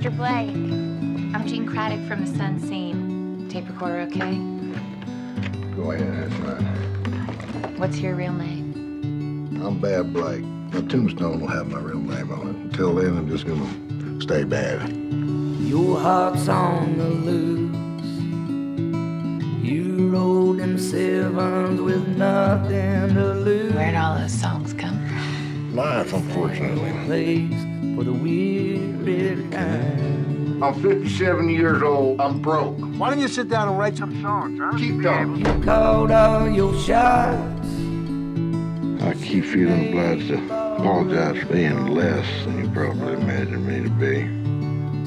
Mr. Blake, I'm Jean Craddock from the Sun Scene. Tape recorder okay? Go ahead, that's right. What's your real name? I'm Bad Blake. My tombstone will have my real name on it. Until then, I'm just gonna stay bad. Your heart's on the loose. You rode them sevens with nothing to lose. Where'd all those songs come from? Life, unfortunately. Place for the weary kind. I'm 57 years old. I'm broke. Why don't you sit down and write some songs, huh? Keep talking. You called all your shots. I keep feeling obliged to apologize for being less than you probably imagined me to be.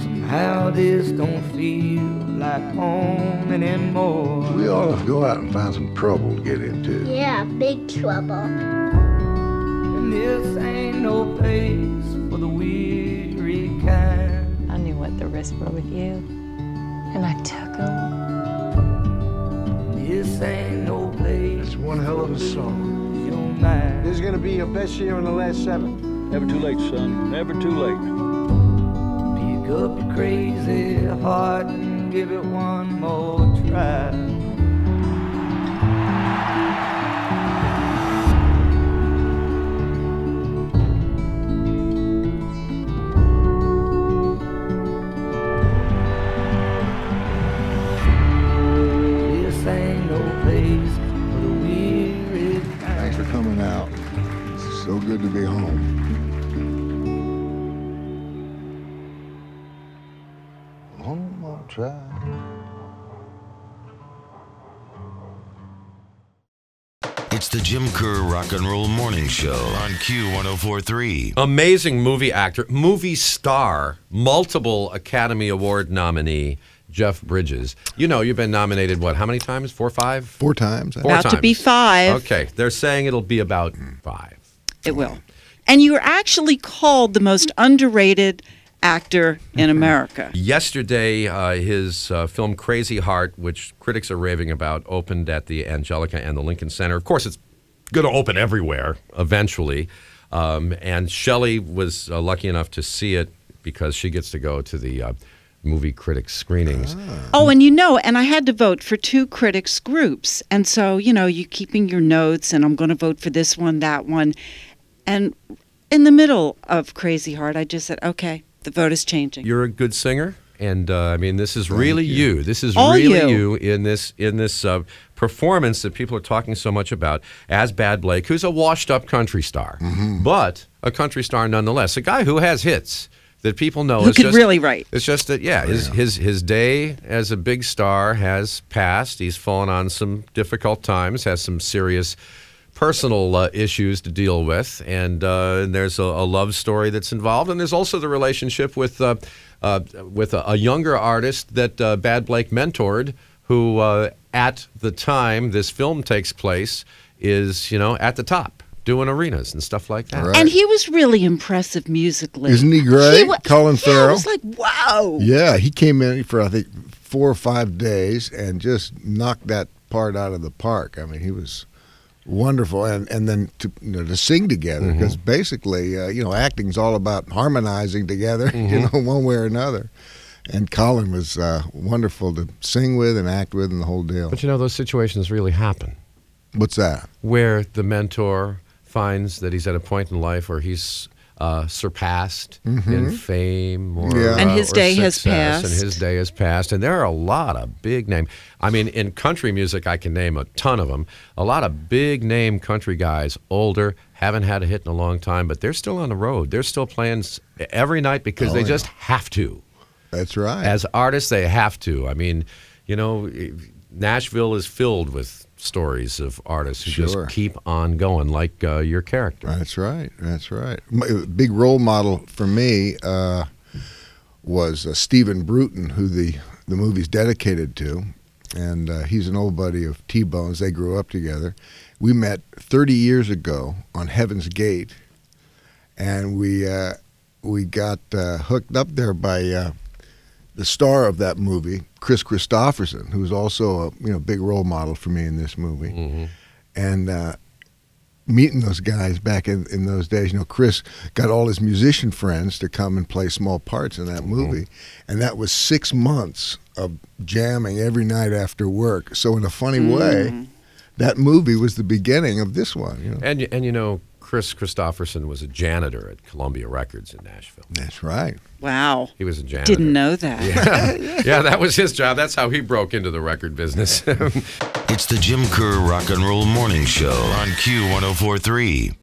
Somehow this don't feel like home anymore. We ought to go out and find some trouble to get into. Yeah, big trouble. And this ain't no place for the weary kind. I knew what the risks were with you, and I took them. This ain't no place. It's one hell of a song. Your mind. This is gonna be your best year in the last 7. Never too late, son. Never too late. Pick up your crazy heart and give it one more try. This ain't no place for the weary kind. Thanks for coming out. It's so good to be home. Home I'll try. It's the Jim Kerr Rock and Roll Morning Show on Q1043. Amazing movie actor, movie star, multiple Academy Award nominee, Jeff Bridges. You know, you've been nominated, what, how many times? 4 or 5? 4 times. Four About to be 5. Okay, they're saying it'll be about 5. It will. And you were actually called the most underrated actor in America. Yesterday, his film Crazy Heart, which critics are raving about, opened at the Angelica and the Lincoln Center. Of course, it's going to open everywhere eventually. And Shelley was lucky enough to see it because she gets to go to the movie critics screenings. Oh, and you know, and I had to vote for 2 critics groups. And so, you know, you're keeping your notes, and I'm going to vote for this one, that one. And in the middle of Crazy Heart, I just said, okay, the vote is changing. You're a good singer, and I mean, this is really you. This is All really you. you in this performance that people are talking so much about as Bad Blake, who's a washed-up country star, but a country star nonetheless, a guy who has hits that people know. Who could really write. It's just that, yeah, his day as a big star has passed. He's fallen on some difficult times, has some serious personal issues to deal with, and there's a love story that's involved, and there's also the relationship with a younger artist that Bad Blake mentored, who at the time this film takes place is, you know, at the top doing arenas and stuff like that. Right. And he was really impressive musically. Isn't he great? Colin Farrell. I was like, wow. Yeah, he came in for, I think, 4 or 5 days and just knocked that part out of the park. I mean, he was wonderful, and then to sing together, because basically, you know, acting's all about harmonizing together, you know, one way or another. And Colin was wonderful to sing with and act with and the whole deal. But you know, those situations really happen. What's that? Where the mentor finds that he's at a point in life where he's surpassed in fame or, and his or day has success, passed. and his day has passed. And there are a lot of big name. I mean, in country music, I can name a ton of them. A lot of big name country guys, older, haven't had a hit in a long time, but they're still on the road. They're still playing every night because they just have to. That's right. As artists, they have to. I mean, you know, Nashville is filled with stories of artists who just keep on going, like your character. That's right. That's right. A big role model for me was Stephen Bruton, who the movie's dedicated to, and he's an old buddy of T-Bone's. They grew up together. We met 30 years ago on Heaven's Gate, and we got hooked up there by the star of that movie, Chris Christopherson, who's also a big role model for me in this movie. And meeting those guys back in those days. You know, Chris got all his musician friends to come and play small parts in that movie, and that was 6 months of jamming every night after work. So in a funny way, that movie was the beginning of this one. You know? And you know, Chris Christopherson was a janitor at Columbia Records in Nashville. That's right. Wow. He was a janitor. Didn't know that. Yeah, that was his job. That's how he broke into the record business. It's the Jim Kerr Rock and Roll Morning Show on Q1043.